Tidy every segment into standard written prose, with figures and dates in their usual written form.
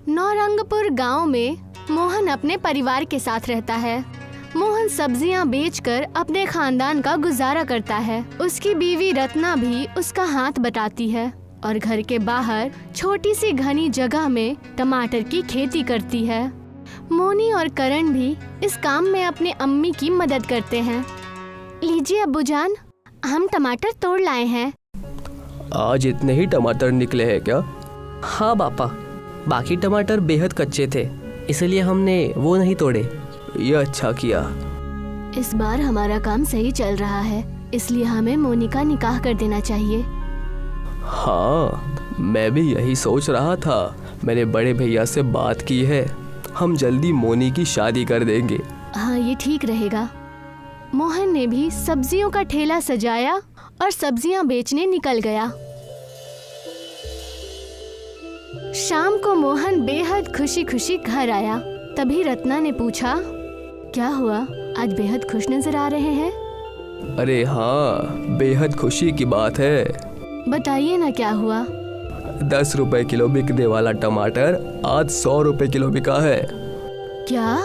नौरंगपुर गांव में मोहन अपने परिवार के साथ रहता है। मोहन सब्जियां बेचकर अपने खानदान का गुजारा करता है। उसकी बीवी रत्ना भी उसका हाथ बटाती है और घर के बाहर छोटी सी घनी जगह में टमाटर की खेती करती है। मोनी और करण भी इस काम में अपनी अम्मी की मदद करते हैं। लीजिए अब्बूजान, हम टमाटर तोड़ लाए हैं। आज इतने ही टमाटर निकले हैं क्या? हाँ पापा, बाकी टमाटर बेहद कच्चे थे, इसलिए हमने वो नहीं तोड़े। ये अच्छा किया। इस बार हमारा काम सही चल रहा है, इसलिए हमें मोनी का निकाह कर देना चाहिए। हाँ, मैं भी यही सोच रहा था। मैंने बड़े भैया से बात की है, हम जल्दी मोनी की शादी कर देंगे। हाँ, ये ठीक रहेगा। मोहन ने भी सब्जियों का ठेला सजाया और सब्जियां बेचने निकल गया। शाम को मोहन बेहद खुशी खुशी घर आया। तभी रत्ना ने पूछा, क्या हुआ, आज बेहद खुश नजर आ रहे हैं? अरे हाँ, बेहद खुशी की बात है। बताइए ना, क्या हुआ? 10 रुपए किलो बिकने वाला टमाटर आज 100 रुपए किलो बिका है। क्या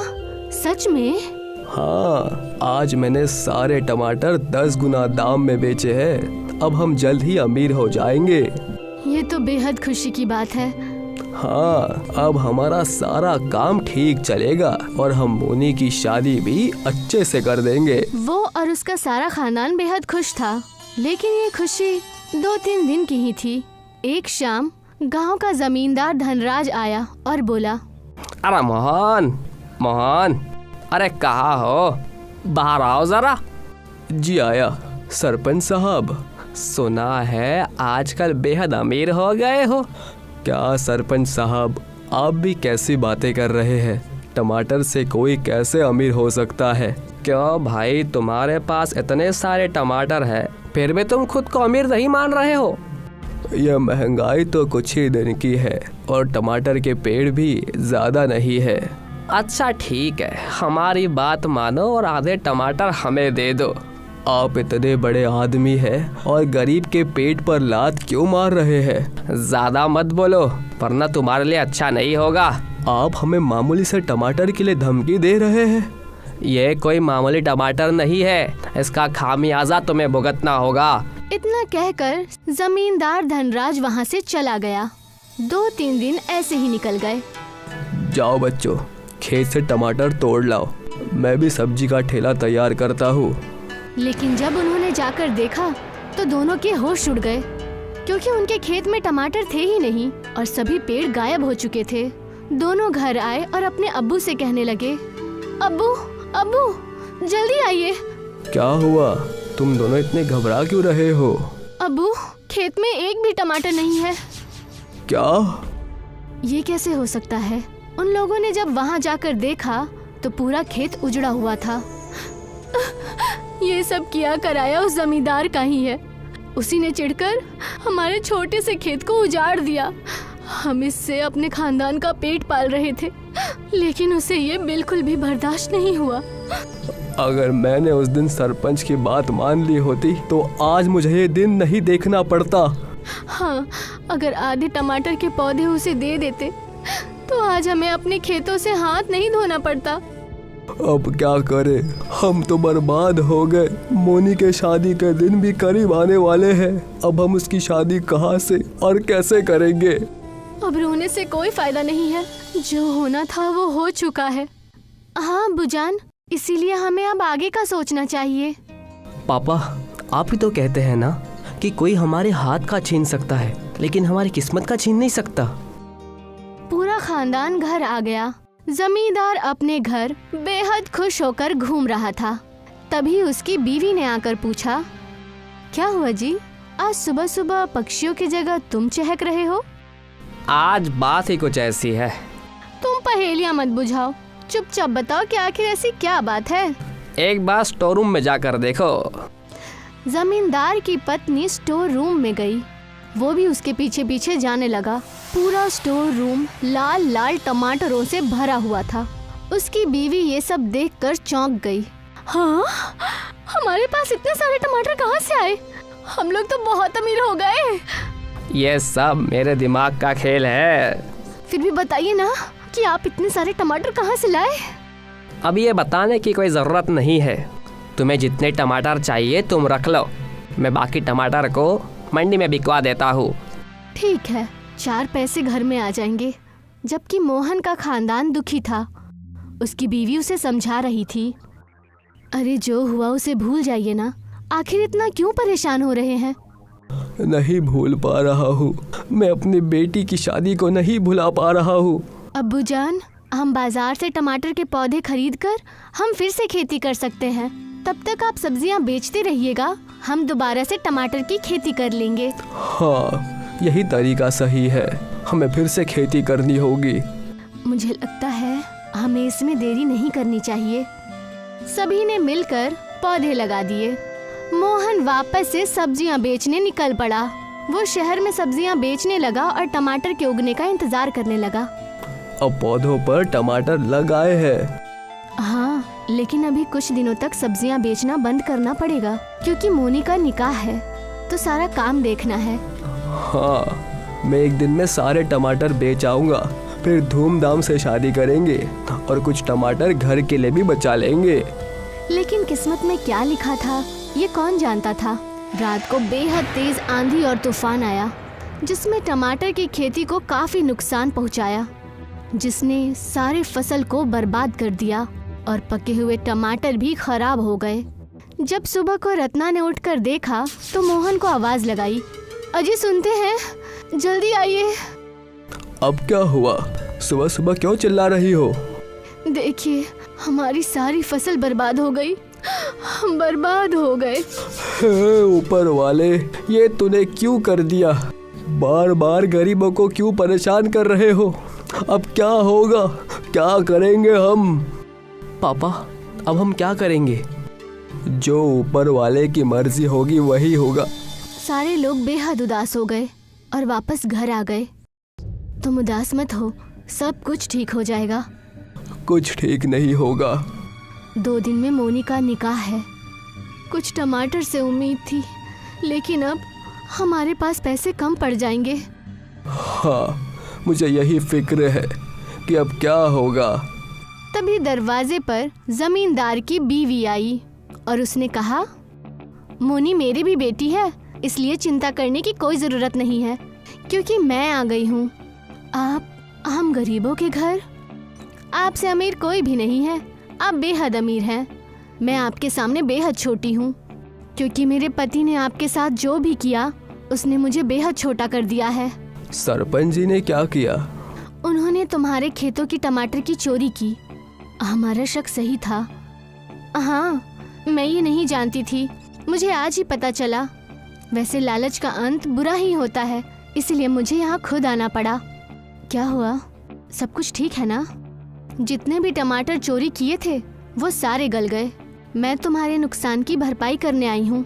सच में? हाँ, आज मैंने सारे टमाटर 10 गुना दाम में बेचे हैं। अब हम जल्द ही अमीर हो जाएंगे। ये तो बेहद खुशी की बात है। हाँ, अब हमारा सारा काम ठीक चलेगा और हम मोनी की शादी भी अच्छे से कर देंगे। वो और उसका सारा खानदान बेहद खुश था, लेकिन ये खुशी 2-3 दिन की ही थी। एक शाम गांव का जमींदार धनराज आया और बोला, अरे मोहन, अरे कहाँ हो? बाहर आओ जरा। जी आया। सरपंच साहब, सुना है आजकल बेहद अमीर हो गए हो। क्या सरपंच साहब, आप भी कैसी बातें कर रहे हैं? टमाटर से कोई कैसे अमीर हो सकता है? क्यों भाई, तुम्हारे पास इतने सारे टमाटर हैं, फिर भी तुम खुद को अमीर नहीं मान रहे हो? यह महंगाई तो कुछ ही दिन की है और टमाटर के पेड़ भी ज्यादा नहीं है। अच्छा ठीक है, हमारी बात मानो और आधे टमाटर हमें दे दो। आप इतने बड़े आदमी हैं और गरीब के पेट पर लात क्यों मार रहे हैं? ज्यादा मत बोलो, वरना तुम्हारे लिए अच्छा नहीं होगा। आप हमें मामूली से टमाटर के लिए धमकी दे रहे हैं? ये कोई मामूली टमाटर नहीं है, इसका खामियाजा तुम्हें भुगतना होगा। इतना कहकर जमींदार धनराज वहाँ से चला गया। 2-3 दिन ऐसे ही निकल गए। जाओ बच्चों, खेत से टमाटर तोड़ लाओ, मैं भी सब्जी का ठेला तैयार करता हूँ। लेकिन जब उन्होंने जाकर देखा तो दोनों के होश उड़ गए, क्योंकि उनके खेत में टमाटर थे ही नहीं और सभी पेड़ गायब हो चुके थे। दोनों घर आए और अपने अब्बू से कहने लगे, अब्बू जल्दी आइए। क्या हुआ, तुम दोनों इतने घबरा क्यों रहे हो? अब्बू, खेत में एक भी टमाटर नहीं है। क्या? ये कैसे हो सकता है? उन लोगों ने जब वहाँ जाकर देखा तो पूरा खेत उजड़ा हुआ था। ये सब किया कराया उस जमींदार का ही है। उसी ने चिढ़कर हमारे छोटे से खेत को उजाड़ दिया। हम इससे अपने खानदान का पेट पाल रहे थे, लेकिन उसे ये बिल्कुल भी बर्दाश्त नहीं हुआ। अगर मैंने उस दिन सरपंच की बात मान ली होती तो आज मुझे ये दिन नहीं देखना पड़ता। हाँ, अगर आधे टमाटर के पौधे उसे दे देते तो आज हमें अपने खेतों से हाथ नहीं धोना पड़ता। अब क्या करें, हम तो बर्बाद हो गए। मोनी के शादी के दिन भी करीब आने वाले हैं। अब हम उसकी शादी कहाँ से और कैसे करेंगे? अब रोने से कोई फायदा नहीं है, जो होना था वो हो चुका है। हाँ बुजान, इसीलिए हमें अब आगे का सोचना चाहिए। पापा, आप ही तो कहते हैं ना कि कोई हमारे हाथ का छीन सकता है, लेकिन हमारी किस्मत का छीन नहीं सकता। पूरा खानदान घर आ गया। जमींदार अपने घर बेहद खुश होकर घूम रहा था। तभी उसकी बीवी ने आकर पूछा, क्या हुआ जी, आज सुबह सुबह पक्षियों की जगह तुम चहक रहे हो? आज बात ही कुछ ऐसी है। तुम पहेलियां मत बुझाओ, चुपचाप बताओ कि आखिर ऐसी क्या बात है। एक बार स्टोर रूम में जाकर देखो। जमींदार की पत्नी स्टोर रूम में गई। वो भी उसके पीछे पीछे जाने लगा। पूरा स्टोर रूम लाल लाल टमाटरों से भरा हुआ था। उसकी बीवी ये सब देखकर चौंक गई। हाँ, हमारे पास इतने सारे टमाटर कहाँ से आए? हम लोग तो बहुत अमीर हो गए। ये सब मेरे दिमाग का खेल है। फिर भी बताइए ना कि आप इतने सारे टमाटर कहाँ से लाए? अब ये बताने की कोई ज़रूरत नहीं है। तुम्हें जितने टमाटर चाहिए तुम रख लो, मैं बाकी टमाटर को मंडी में बिकवा देता हूँ। ठीक है, 4 पैसे घर में आ जाएंगे। जबकि मोहन का खानदान दुखी था। उसकी बीवी उसे समझा रही थी, अरे जो हुआ उसे भूल जाइए ना, आखिर इतना क्यों परेशान हो रहे हैं? नहीं भूल पा रहा हूँ, मैं अपनी बेटी की शादी को नहीं भुला पा रहा हूँ। अब्बू जान, हम बाजार से टमाटर के पौधे खरीद कर हम फिर से खेती कर सकते हैं। तब तक आप सब्जियां बेचते रहिएगा, हम दोबारा से टमाटर की खेती कर लेंगे। हाँ, यही तरीका सही है, हमें फिर से खेती करनी होगी। मुझे लगता है हमें इसमें देरी नहीं करनी चाहिए। सभी ने मिलकर पौधे लगा दिए। मोहन वापस से सब्जियां बेचने निकल पड़ा। वो शहर में सब्जियां बेचने लगा और टमाटर के उगने का इंतजार करने लगा। अब पौधों पर टमाटर लग आए हैं। हाँ, लेकिन अभी कुछ दिनों तक सब्जियां बेचना बंद करना पड़ेगा, क्योंकि मोनी का निकाह है तो सारा काम देखना है। हाँ, मैं एक दिन में सारे टमाटर बेच आऊंगा, फिर धूमधाम से शादी करेंगे और कुछ टमाटर घर के लिए भी बचा लेंगे। लेकिन किस्मत में क्या लिखा था ये कौन जानता था। रात को बेहद तेज आंधी और तूफान आया, जिसमें टमाटर की खेती को काफी नुकसान पहुंचाया, जिसने सारे फसल को बर्बाद कर दिया और पके हुए टमाटर भी खराब हो गए। जब सुबह को रत्ना ने उठकर देखा तो मोहन को आवाज लगाई, अजी सुनते हैं, जल्दी आइए। अब क्या हुआ? सुबह सुबह क्यों चिल्ला रही हो? देखिए, हमारी सारी फसल बर्बाद हो गई, हम बर्बाद हो गए। हे ऊपर वाले, ये तूने क्यों कर दिया? बार बार गरीबों को क्यों परेशान कर रहे हो? अब क्या होगा? क्या करेंगे हम? पापा, अब हम क्या करेंगे? जो ऊपर वाले की मर्जी होगी वही होगा। सारे लोग बेहद उदास हो गए और वापस घर आ गए। तुम उदास मत हो, सब कुछ ठीक हो जाएगा। कुछ ठीक नहीं होगा। 2 दिन में मोनी का निकाह है। कुछ टमाटर से उम्मीद थी, लेकिन अब हमारे पास पैसे कम पड़ जाएंगे। हाँ, मुझे यही फिक्र है कि अब क्या होगा। तभी दरवाजे पर जमींदार की बीवी आई और उसने कहा, मोनी मेरी भी बेटी है, इसलिए चिंता करने की कोई ज़रूरत नहीं है, क्योंकि मैं आ गई हूँ। हम गरीबों के घर, आपसे अमीर कोई भी नहीं है, आप बेहद अमीर हैं। मैं आपके सामने बेहद छोटी हूँ, क्योंकि मेरे पति ने आपके साथ जो भी किया उसने मुझे बेहद छोटा कर दिया है। सरपंच जी ने क्या किया? उन्होंने तुम्हारे खेतों की टमाटर की चोरी की। हमारा शक सही था। हाँ, मैं ये नहीं जानती थी, मुझे आज ही पता चला। वैसे लालच का अंत बुरा ही होता है, इसलिए मुझे यहाँ खुद आना पड़ा। क्या हुआ? सब कुछ ठीक है ना? जितने भी टमाटर चोरी किए थे वो सारे गल गए। मैं तुम्हारे नुकसान की भरपाई करने आई हूँ,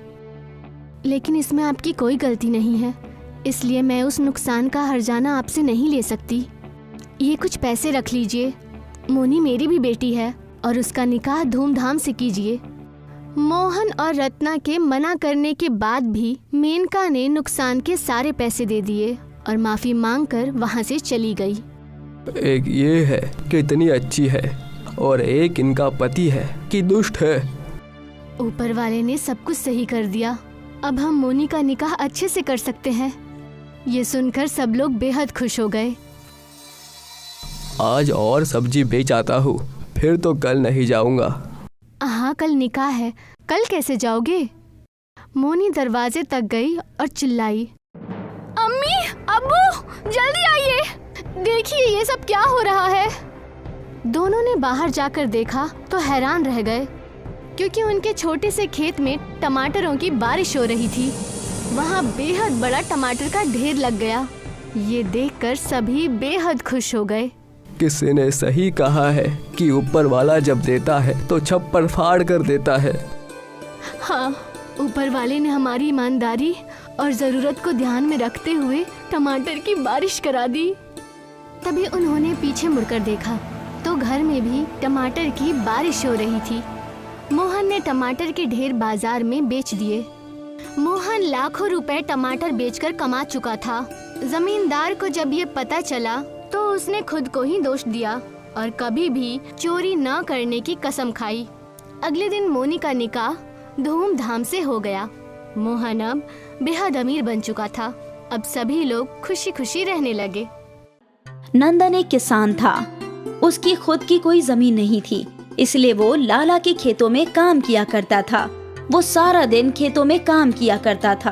लेकिन इसमें आपकी कोई गलती नहीं है, इसलिए मैं उस नुकसान का हर्जाना आपसे नहीं ले सकती। ये कुछ पैसे रख लीजिए। मोनी मेरी भी बेटी है और उसका निकाह धूमधाम से कीजिए। मोहन और रत्ना के मना करने के बाद भी मेनका ने नुकसान के सारे पैसे दे दिए और माफी मांगकर वहां से चली गई। एक ये है कि इतनी अच्छी है और एक इनका पति है कि दुष्ट है। ऊपर वाले ने सब कुछ सही कर दिया। अब हम मोनी का निकाह अच्छे से कर सकते हैं। ये सुनकर सब लोग बेहद खुश हो गए। आज और सब्जी बेच आता हूँ, फिर तो कल नहीं जाऊंगा। हाँ, कल निकाह है, कल कैसे जाओगे? मोनी दरवाजे तक गई और चिल्लाई, अम्मी, अब्बू, जल्दी आइए, देखिए ये सब क्या हो रहा है। दोनों ने बाहर जाकर देखा तो हैरान रह गए, क्योंकि उनके छोटे से खेत में टमाटरों की बारिश हो रही थी। वहाँ बेहद बड़ा टमाटर का ढेर लग गया। ये देखकर सभी बेहद खुश हो गए। किसी ने सही कहा है कि ऊपर वाला जब देता है तो छप्पर फाड़ कर देता है। हाँ, ऊपर वाले ने हमारी ईमानदारी और ज़रूरत को ध्यान में रखते हुए टमाटर की बारिश करा दी। तभी उन्होंने पीछे मुड़कर देखा तो घर में भी टमाटर की बारिश हो रही थी। मोहन ने टमाटर के ढेर बाजार में बेच दिए। मोहन लाखों रुपए टमाटर बेचकर कमा चुका था। जमींदार को जब ये पता चला तो उसने खुद को ही दोष दिया और कभी भी चोरी न करने की कसम खाई। अगले दिन मोनी का निकाह धूमधाम से हो गया। मोहन अब बेहद अमीर बन चुका था। अब सभी लोग खुशी खुशी रहने लगे। नंदन एक किसान था। उसकी खुद की कोई जमीन नहीं थी, इसलिए वो लाला के खेतों में काम किया करता था। वो सारा दिन खेतों में काम किया करता था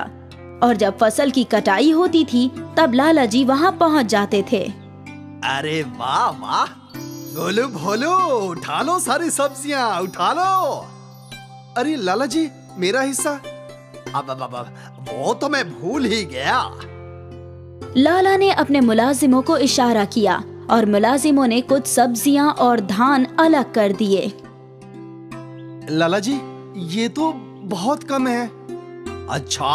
और जब फसल की कटाई होती थी तब लाला जी वहाँ पहुँच जाते थे। अरे वाह वाह, गोलू भोलू, उठा लो सारी सब्जियां, उठा लो। अरे लाला जी, मेरा हिस्सा? अब वो तो मैं भूल ही गया। लाला ने अपने मुलाजिमों को इशारा किया और मुलाजिमों ने कुछ सब्जियां और धान अलग कर दिए। लाला जी, ये तो बहुत कम है। अच्छा,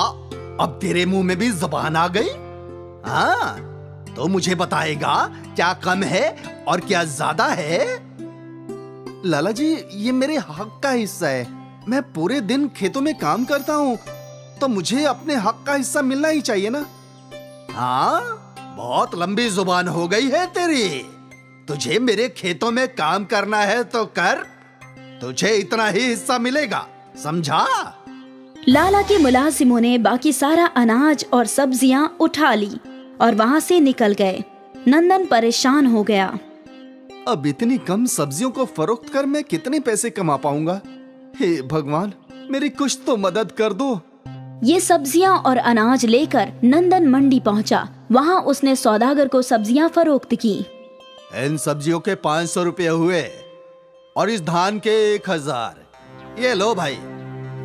अब तेरे मुंह में भी जुबान आ गई? हाँ, तो मुझे बताएगा क्या कम है और क्या ज्यादा है? लाला जी, ये मेरे हक का हिस्सा है। मैं पूरे दिन खेतों में काम करता हूँ, तो मुझे अपने हक का हिस्सा मिलना ही चाहिए ना। हाँ, बहुत लंबी जुबान हो गई है तेरी। तुझे मेरे खेतों में काम करना है तो कर, तुझे इतना ही हिस्सा मिलेगा, समझा? लाला के मुलाजिमों ने बाकी सारा अनाज और सब्जियां उठा ली और वहाँ से निकल गए। नंदन परेशान हो गया। अब इतनी कम सब्जियों को फरोख्त कर मैं कितने पैसे कमा पाऊंगा? हे भगवान, मेरी कुछ तो मदद कर दो। ये सब्जियां और अनाज लेकर नंदन मंडी पहुंचा। वहाँ उसने सौदागर को सब्जियां फरोख्त की। इन सब्जियों के 500 रुपये हुए और इस धान के 1000। ये लो भाई।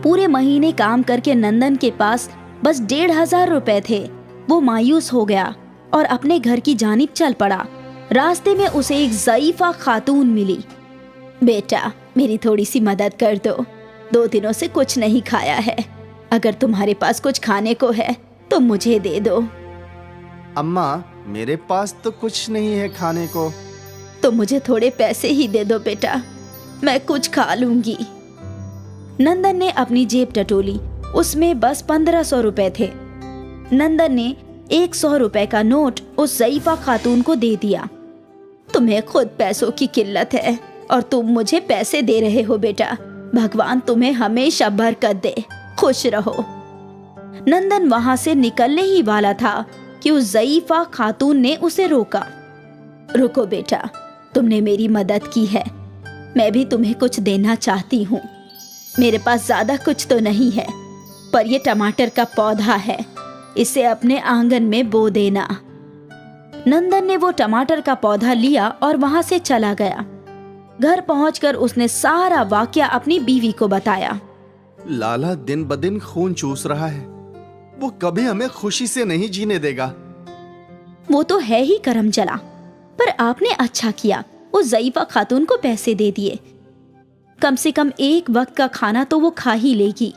पूरे महीने काम करके नंदन के पास बस 1500 रुपए थे। वो मायूस हो गया और अपने घर की जानिब चल पड़ा। रास्ते में उसे एक ज़ईफा खातून मिली। बेटा, मेरी थोड़ी सी मदद कर दो। 2 दिनों से कुछ नहीं खाया है। अगर तुम्हारे पास कुछ खाने को है तो मुझे दे दो। अम्मा, मेरे पास तो कुछ नहीं है खाने को। तो मुझे थोड़े पैसे ही दे दो बेटा, मैं कुछ खा लूंगी। नंदन ने अपनी जेब टटोली। उसमें बस 1500 रुपए थे। नंदन ने 100 रुपए का नोट उस ज़ईफा खातून को दे दिया। तुम्हें खुद पैसों की किल्लत है और तुम मुझे पैसे दे रहे हो बेटा। भगवान तुम्हें हमेशा बरकत दे, खुश रहो। नंदन वहां से निकलने ही वाला था कि उस ज़ईफा खातून ने उसे रोका। रुको बेटा, तुमने मेरी मदद की है, मैं भी तुम्हें कुछ देना चाहती हूँ। मेरे पास ज्यादा कुछ तो नहीं है, पर ये टमाटर का पौधा है, इसे अपने आंगन में बो देना। नंदन ने वो टमाटर का पौधा लिया और वहां से चला गया। घर पहुंचकर उसने सारा वाकया अपनी बीवी को बताया। लाला दिन ब दिन खून चूस रहा है, वो कभी हमें खुशी से नहीं जीने देगा। वो तो है ही करम चला, पर आपने अच्छा किया, उस ज़ईफा खातून को पैसे दे दिए। कम से कम एक वक्त का खाना तो वो खा ही लेगी।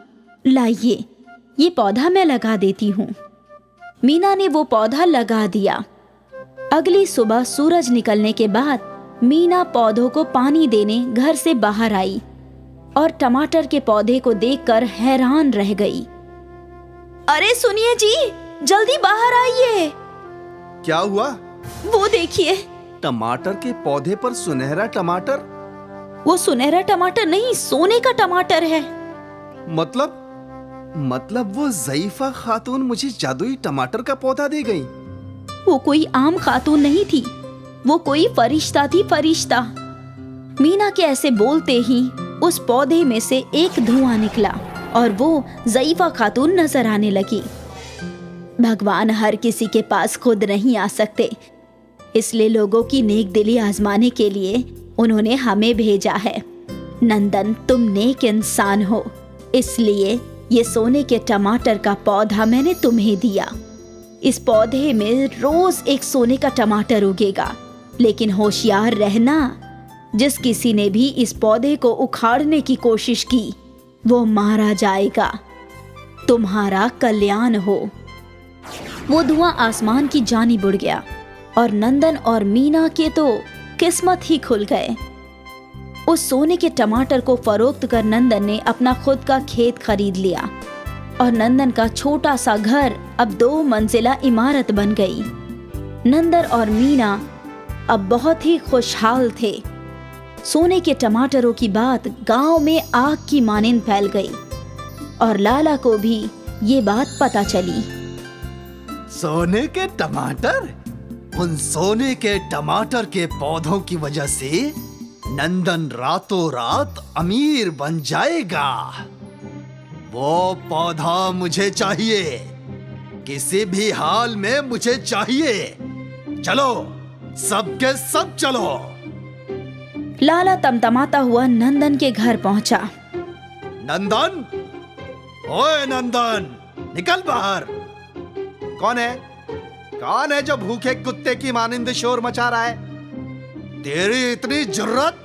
लाइए, ये पौधा मैं लगा देती हूँ। मीना ने वो पौधा लगा दिया। अगली सुबह सूरज निकलने के बाद मीना पौधों को पानी देने घर से बाहर आई और टमाटर के पौधे को देखकर हैरान रह गई। अरे सुनिए जी, जल्दी बाहर आइए। क्या हुआ? वो देखिए। टमाटर के पौधे पर सुनहरा टमाटर? वो सुनहरा टमाटर नहीं, सोने का टमाटर है। मतलब वो ज़ईफा खातून मुझे जादुई टमाटर का पौधा दे गई। वो कोई आम खातून नहीं थी, वो कोई फरिश्ता थी, फरिश्ता। मीना के ऐसे बोलते ही उस पौधे में से एक धुआं निकला और वो ज़ईफा खातून नजर आने लगी। भगवान हर किसी के पास खुद नहीं आ सकते, इसलिए लोगों की नेक दिली आजमाने के लिए उन्होंने हमें भेजा है। नंदन, तुम नेक इंसान हो, इसलिए ये सोने के टमाटर का पौधा मैंने तुम्हें दिया। इस पौधे में रोज एक सोने का टमाटर उगेगा, लेकिन होशियार रहना, जिस किसी ने भी इस पौधे को उखाड़ने की कोशिश की वो मारा जाएगा। तुम्हारा कल्याण हो। वो धुआं आसमान की जानिब उड़ गया और नंदन और मीना के तो किस्मत ही खुल गए। उस सोने के टमाटर को फरोख्त कर नंदन ने अपना खुद का खेत खरीद लिया और नंदन का छोटा सा घर अब 2 मंजिला इमारत बन गई। नंदन और मीना अब बहुत ही खुशहाल थे। सोने के टमाटरों की बात गांव में आग की मानिंद फैल गई और लाला को भी ये बात पता चली। सोने के टमाटर? उन सोने के टमाटर के पौधों की वजह से नंदन रातों रात अमीर बन जाएगा। वो पौधा मुझे चाहिए, किसी भी हाल में मुझे चाहिए। चलो, सबके सब चलो। लाला तमतमाता हुआ नंदन के घर पहुंचा। नंदन, ओए नंदन, निकल बाहर। कौन है? कौन है जो भूखे कुत्ते की मानिंद शोर मचा रहा है? तेरी इतनी जुर्रत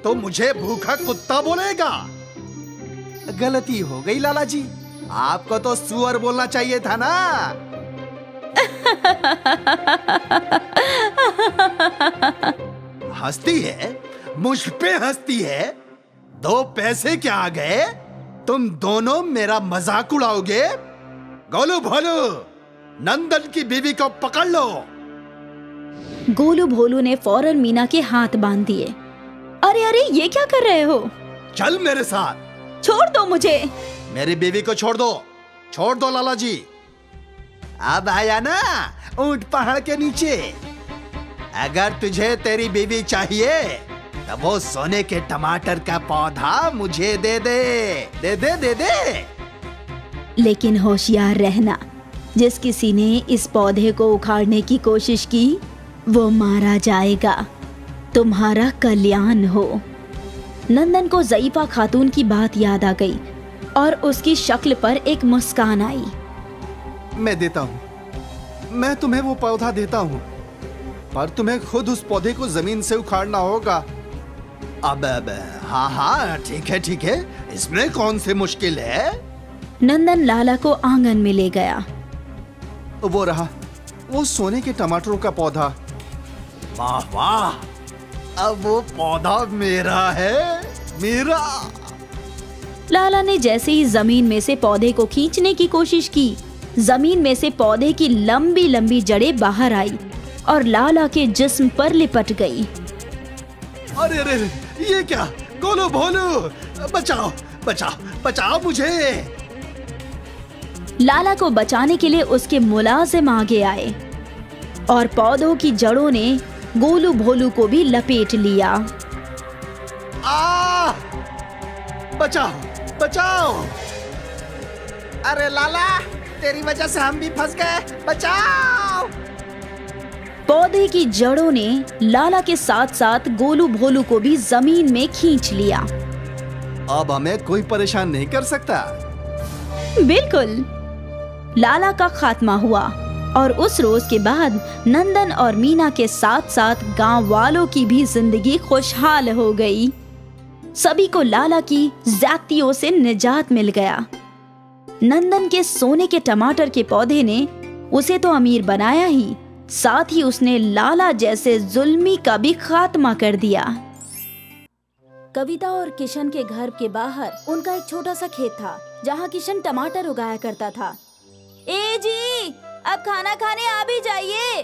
तो मुझे भूखा कुत्ता बोलेगा? गलती हो गई लाला जी, आपको तो सुअर बोलना चाहिए था ना। हंसती है, मुझ पे हंसती है। 2 पैसे क्या आ गए? तुम दोनों मेरा मजाक उड़ाओगे? गोलू भोलू, नंदन की बीवी को पकड़ लो। गोलू भोलू ने फौरन मीना के हाथ बांध दिए। अरे अरे, ये क्या कर रहे हो? चल मेरे साथ। छोड़ दो मुझे। मेरी बीवी को छोड़ दो, छोड़ दो लाला जी। अब आया ना ऊंट पहाड़ के नीचे। अगर तुझे तेरी बीवी चाहिए तो वो सोने के टमाटर का पौधा मुझे दे दे, दे दे, दे दे। लेकिन होशियार रहना, जिस किसी ने इस पौधे को उखाड़ने की कोशिश की वो मारा जाएगा। तुम्हारा कल्याण हो। नंदन को ज़ईफा खातून की बात याद आ गई और उसकी शक्ल पर एक मुस्कान आई। मैं देता हूँ, मैं तुम्हें वो पौधा देता हूँ, पर तुम्हें खुद उस पौधे को जमीन से उखाड़ना होगा। अब हाँ हाँ, ठीक है ठीक है, इसमें कौन सी मुश्किल है। नंदन लाला को आंगन में ले गया। वो रहा, वो सोने के टमाटरों का पौधा। वाह वाह, अब वो पौधा मेरा है, मेरा। लाला ने जैसे ही जमीन में से पौधे को खींचने की कोशिश की, जमीन में से पौधे की लंबी लंबी जड़ें बाहर आई और लाला के जिस्म पर लिपट गई। अरे अरे, ये क्या? गोलू भोलू, बचाओ बचाओ बचाओ मुझे। लाला को बचाने के लिए उसके मुलाजिम आगे आए और पौधों की जड़ों ने गोलू भोलू को भी लपेट लिया। बचाओ बचाओ। अरे लाला, तेरी वजह से हम भी फंस गए, बचाओ। पौधे की जड़ों ने लाला के साथ साथ गोलू भोलू को भी जमीन में खींच लिया। अब हमें कोई परेशान नहीं कर सकता। बिल्कुल। लाला का खात्मा हुआ और उस रोज के बाद नंदन और मीना के साथ साथ गांव वालों की भी जिंदगी खुशहाल हो गई। सभी को लाला की ज्यादतियों से निजात मिल गया। नंदन के सोने के टमाटर के पौधे ने उसे तो अमीर बनाया ही, साथ ही उसने लाला जैसे जुल्मी का भी खात्मा कर दिया। कविता और किशन के घर के बाहर उनका एक छोटा सा खेत था जहाँ किशन टमाटर उगाया करता था। ए जी, अब खाना खाने आ भी जाइए।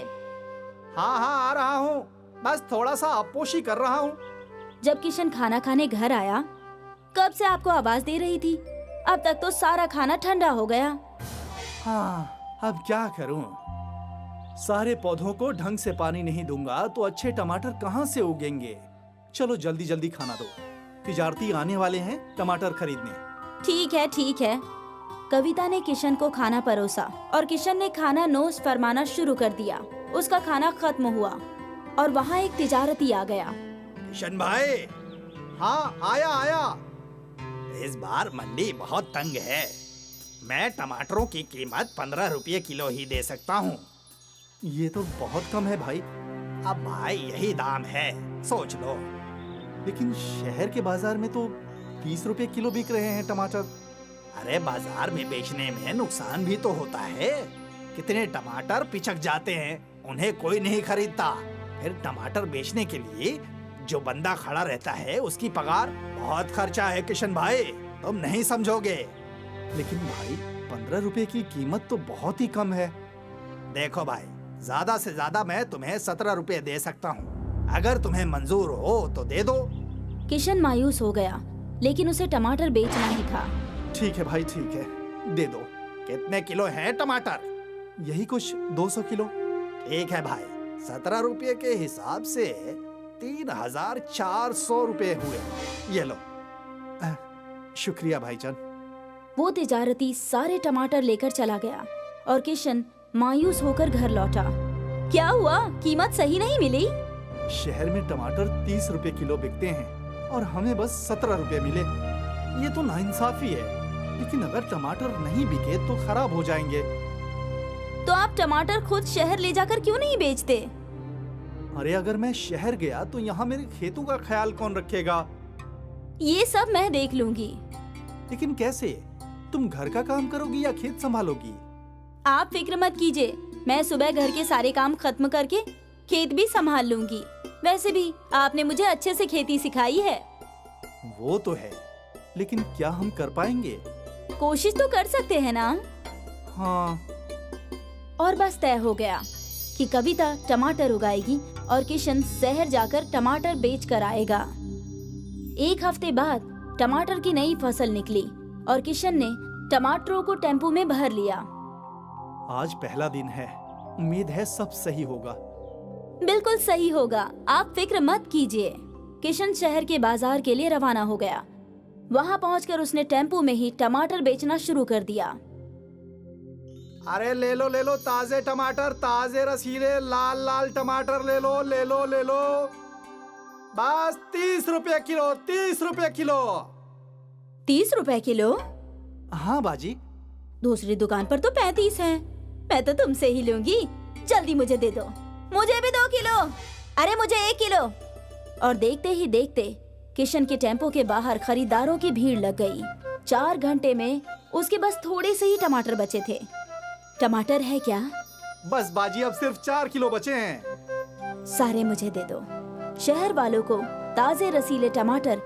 हाँ हाँ, आ रहा हूँ, बस थोड़ा सा अपोशी कर रहा हूँ। जब किशन खाना खाने घर आया, कब से आपको आवाज दे रही थी, अब तक तो सारा खाना ठंडा हो गया। हाँ, अब क्या करूं? सारे पौधों को ढंग से पानी नहीं दूंगा तो अच्छे टमाटर कहाँ से उगेंगे? चलो जल्दी जल्दी खाना दो, तिजारती आने वाले हैं टमाटर खरीदने। ठीक है। कविता ने किशन को खाना परोसा और किशन ने खाना नोश फरमाना शुरू कर दिया। उसका खाना खत्म हुआ और वहाँ एक तिजारती आ गया। किशन भाई। हाँ, आया। इस बार मंडी बहुत तंग है, मैं टमाटरों की कीमत 15 रुपये किलो ही दे सकता हूँ। ये तो बहुत कम है भाई। अब भाई यही दाम है, सोच लो। लेकिन शहर के बाजार में तो 30 रुपए किलो बिक रहे हैं टमाटर। अरे बाजार में बेचने में नुकसान भी तो होता है। कितने टमाटर पिचक जाते हैं, उन्हें कोई नहीं खरीदता। फिर टमाटर बेचने के लिए जो बंदा खड़ा रहता है उसकी पगार बहुत खर्चा है किशन भाई, तुम नहीं समझोगे। लेकिन भाई 15 रुपए की कीमत तो बहुत ही कम है। देखो भाई, ज्यादा से ज्यादा मैं तुम्हें 17 रुपए दे सकता हूँ। अगर तुम्हें मंजूर हो तो दे दो। किशन मायूस हो गया, लेकिन उसे टमाटर बेचना ही था। ठीक है भाई, ठीक है, दे दो। कितने किलो है टमाटर? यही कुछ 200 किलो। ठीक है भाई, 17 रुपये के हिसाब से 3400 रुपये हुए। ये लो। शुक्रिया भाईजान। वो तिजारती सारे टमाटर लेकर चला गया और किशन मायूस होकर घर लौटा। क्या हुआ? कीमत सही नहीं मिली? शहर में टमाटर 30 रुपए किलो बिकते हैं और हमें बस 17 रुपए मिले। ये तो नाइंसाफी है। लेकिन अगर टमाटर नहीं बिके तो खराब हो जाएंगे। तो आप टमाटर खुद शहर ले जाकर क्यों नहीं बेचते? अरे अगर मैं शहर गया तो यहाँ मेरे खेतों का ख्याल कौन रखेगा? ये सब मैं देख लूंगी। लेकिन कैसे? तुम घर का काम करोगी या खेत संभालोगी? आप फिक्र मत कीजिए, मैं सुबह घर के सारे काम खत्म करके खेत भी संभाल लूंगी। वैसे भी आपने मुझे अच्छे से खेती सिखाई है। वो तो है, लेकिन क्या हम कर पाएंगे? कोशिश तो कर सकते हैं ना? हाँ। और बस तय हो गया कि कविता टमाटर उगाएगी और किशन शहर जाकर टमाटर बेच कर आएगा। एक हफ्ते बाद टमाटर की नई फसल निकली और किशन ने टमाटरों को टेम्पो में भर लिया। आज पहला दिन है, उम्मीद है सब सही होगा। बिल्कुल सही होगा, आप फिक्र मत कीजिए। किशन शहर के बाजार के लिए रवाना हो गया। वहां पहुंचकर उसने टेम्पो में ही टमाटर बेचना शुरू कर दिया। अरे ले लो ताजे टमाटर, ताजे रसीले लाल लाल टमाटर ले लो, ले लो, ले लो। बस 30 रुपए किलो, 30 रुपए किलो। 30 रुपए किलो? हाँ बाजी। दूसरी दुकान पर तो 35 है। मैं तो तुमसे ही लूंगी। जल्दी मुझे दे दो। मुझे भी 2 किलो। अरे मुझे 1 किलो। और देखते ही देखते किशन के टेम्पो के बाहर खरीदारों की भीड़ लग गई। 4 घंटे में उसके बस थोड़े से ही टमाटर बचे थे। टमाटर है क्या? बस बाजी, अब सिर्फ 4 किलो बचे हैं। सारे मुझे दे दो। शहर वालों को ताजे रसीले टमाटर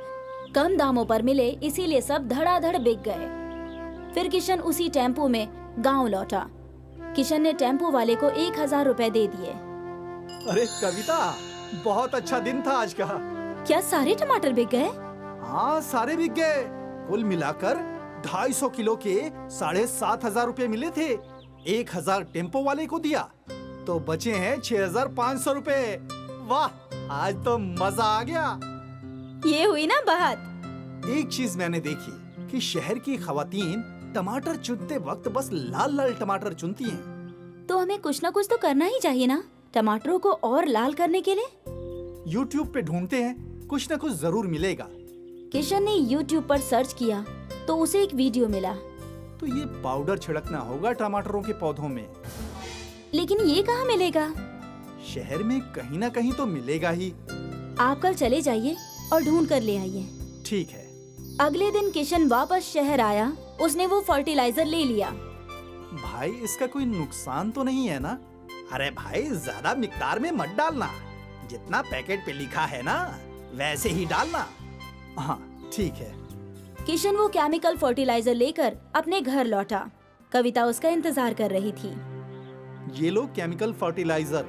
कम दामों पर मिले, इसीलिए सब धड़ाधड़ बिक गए। फिर किशन उसी टेम्पो में गांव लौटा। किशन ने टेम्पो वाले को 1000 रुपए दे दिए। अरे कविता, बहुत अच्छा दिन था आज का। क्या सारे टमाटर बिक गए? हाँ, सारे बिक गए। कुल मिलाकर 250 किलो के 7500 रुपए मिले थे। 1000 टेम्पो वाले को दिया तो बचे हैं 6500 रुपए। वाह, आज तो मजा आ गया। ये हुई ना बात। एक चीज मैंने देखी कि शहर की खवातीन टमाटर चुनते वक्त बस लाल लाल टमाटर चुनती हैं। तो हमें कुछ ना कुछ तो करना ही चाहिए ना, टमाटरों को और लाल करने के लिए। YouTube पे ढूंढते हैं, कुछ ना कुछ जरूर मिलेगा। किशन ने YouTube पर सर्च किया तो उसे एक वीडियो मिला। तो ये पाउडर छिड़कना होगा टमाटरों के पौधों में। लेकिन ये कहाँ मिलेगा? शहर में कहीं ना कहीं तो मिलेगा ही। आप कल चले जाइए और ढूंढ कर ले आइए। ठीक है। अगले दिन किशन वापस शहर आया। उसने वो फर्टिलाइजर ले लिया। भाई, इसका कोई नुकसान तो नहीं है ना? अरे भाई, ज्यादा मिकदार में मत डालना। जितना पैकेट पे लिखा है ना, वैसे ही डालना। हाँ, ठीक है। किशन वो केमिकल फर्टिलाइजर लेकर अपने घर लौटा। कविता उसका इंतजार कर रही थी। ये लो केमिकल फर्टिलाइजर।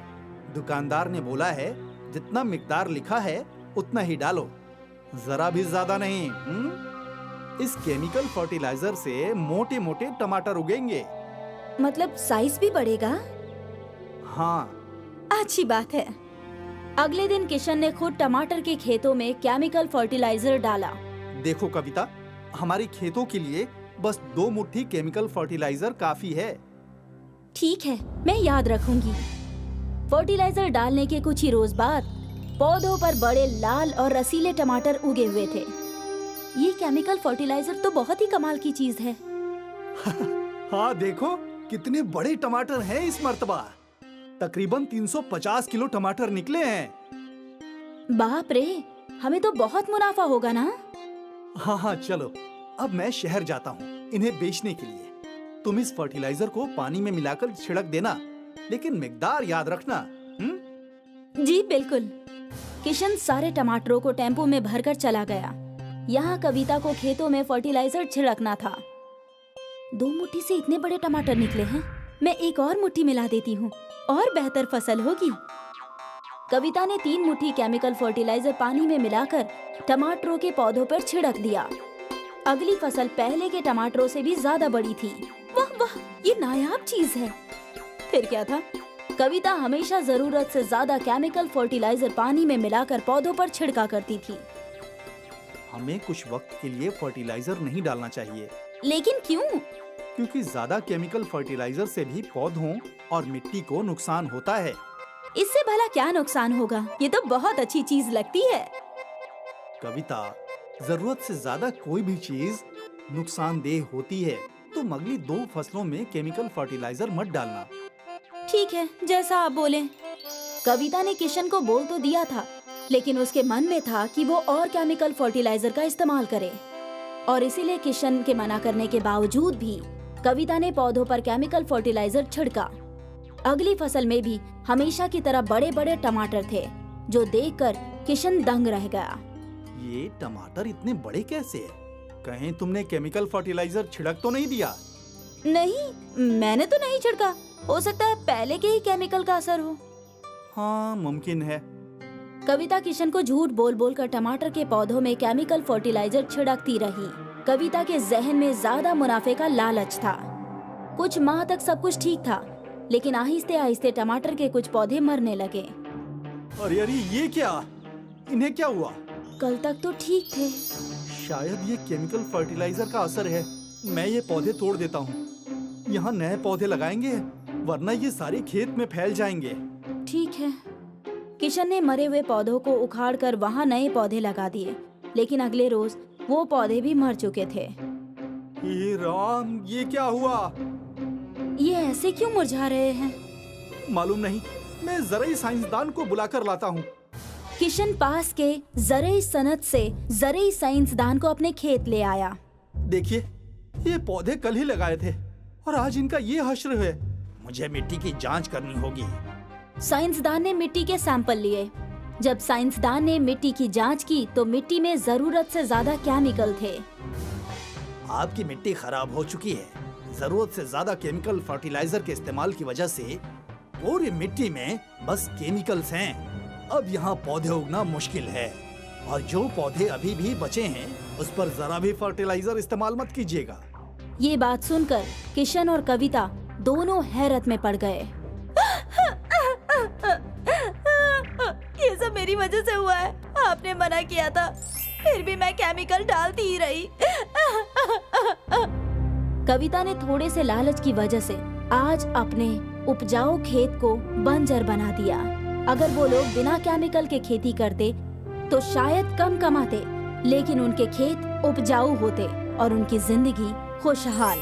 दुकानदार ने बोला है जितना मिकदार लिखा है उतना ही डालो, जरा भी ज्यादा नहीं। इस केमिकल फर्टिलाइजर से मोटे मोटे टमाटर उगेंगे। मतलब साइज भी बढ़ेगा? हाँ। अच्छी बात है। अगले दिन किशन ने खुद टमाटर के खेतों में केमिकल फर्टिलाइजर डाला। देखो कविता, हमारी खेतों के लिए बस 2 मुट्ठी केमिकल फर्टिलाइजर काफी है। ठीक है, मैं याद रखूंगी। फर्टिलाइजर डालने के कुछ ही रोज बाद पौधों पर बड़े लाल और रसीले टमाटर उगे हुए थे। ये केमिकल फर्टिलाइजर तो बहुत ही कमाल की चीज है। हाँ, देखो कितने बड़े टमाटर हैं इस मर्तबा। तकरीबन 350 किलो टमाटर निकले हैं। बाप रे, हमें तो बहुत मुनाफा होगा ना? हाँ, चलो अब मैं शहर जाता हूँ इन्हें बेचने के लिए। तुम इस फर्टिलाइजर को पानी में मिलाकर छिड़क देना, लेकिन मिकदार याद रखना। जी बिल्कुल। किशन सारे टमाटरों को टेम्पो में भरकर चला गया। यहाँ कविता को खेतों में फर्टिलाइजर छिड़कना था। 2 मुट्ठी से इतने बड़े टमाटर निकले हैं। मैं एक और मुट्ठी मिला देती हूँ और बेहतर फसल होगी। कविता ने 3 मुट्ठी केमिकल फर्टिलाइजर पानी में मिलाकर टमाटरों के पौधों पर छिड़क दिया। अगली फसल पहले के टमाटरों से भी ज्यादा बड़ी थी। वाह वाह, ये नायाब चीज है। फिर क्या था? कविता हमेशा जरूरत से ज्यादा केमिकल फर्टिलाइजर पानी में मिलाकर पौधों पर छिड़का करती थी। हमें कुछ वक्त के लिए फर्टिलाइजर नहीं डालना चाहिए। लेकिन क्यों? क्योंकि ज्यादा केमिकल फर्टिलाइजर से भी पौधों और मिट्टी को नुकसान होता है। इससे भला क्या नुकसान होगा? ये तो बहुत अच्छी चीज लगती है। कविता, जरूरत से ज्यादा कोई भी चीज नुकसानदेह होती है। तुम अगली 2 फसलों में केमिकल फर्टिलाइजर मत डालना। ठीक है, जैसा आप बोले। कविता ने किशन को बोल तो दिया था, लेकिन उसके मन में था कि वो और केमिकल फर्टिलाइजर का इस्तेमाल करे, और इसीलिए किशन के मना करने के बावजूद भी कविता ने पौधों पर केमिकल फर्टिलाइजर छिड़का। अगली फसल में भी हमेशा की तरह बड़े बड़े टमाटर थे, जो देखकर किशन दंग रह गया। ये टमाटर इतने बड़े कैसे? कहीं तुमने केमिकल फर्टिलाइजर छिड़क तो नहीं दिया? नहीं, मैंने तो नहीं छिड़का। हो सकता है पहले के ही केमिकल का असर हो। हाँ, मुमकिन है। कविता किशन को झूठ बोल बोल कर टमाटर के पौधों में केमिकल फर्टिलाइजर छिड़कती रही। कविता के जहन में ज्यादा मुनाफे का लालच था। कुछ माह तक सब कुछ ठीक था, लेकिन आहिस्ते आहिस्ते टमाटर के कुछ पौधे मरने लगे। अरे अरे, ये क्या? इन्हें क्या हुआ? कल तक तो ठीक थे। शायद ये केमिकल फर्टिलाइजर का असर है। मैं ये पौधे तोड़ देता हूँ। यहाँ नए पौधे लगाएंगे, वरना ये सारे खेत में फैल जाएंगे। ठीक है। किशन ने मरे हुए पौधों को उखाड़कर वहाँ नए पौधे लगा दिए, लेकिन अगले रोज वो पौधे भी मर चुके थे। हे राम, ये क्या हुआ? ये ऐसे क्यों मुरझा रहे हैं? मालूम नहीं, मैं जरा साइंसदान को बुलाकर लाता हूँ। किशन पास के जरई सनत से जरई साइंसदान को अपने खेत ले आया। देखिए, ये पौधे कल ही लगाए थे और आज इनका ये हश्र है। मुझे मिट्टी की जांच करनी होगी। साइंसदान ने मिट्टी के सैंपल लिए। जब साइंसदान ने मिट्टी की जांच की तो मिट्टी में जरूरत से ज्यादा केमिकल थे। आपकी मिट्टी खराब हो चुकी है। जरूरत से ज्यादा केमिकल फर्टिलाइजर के इस्तेमाल की वजह से पूरी मिट्टी में बस केमिकल्स हैं। अब यहाँ पौधे उगना मुश्किल है, और जो पौधे अभी भी बचे हैं उस पर जरा भी फर्टिलाइजर इस्तेमाल मत कीजिएगा। ये बात सुनकर किशन और कविता दोनों हैरत में पड़ गए। ये सब मेरी वजह से हुआ है। आपने मना किया था, फिर भी मैं केमिकल डालती ही रही। कविता ने थोड़े से लालच की वजह से आज अपने उपजाऊ खेत को बंजर बना दिया। अगर वो लोग बिना केमिकल के खेती करते तो शायद कम कमाते, लेकिन उनके खेत उपजाऊ होते और उनकी जिंदगी खुशहाल।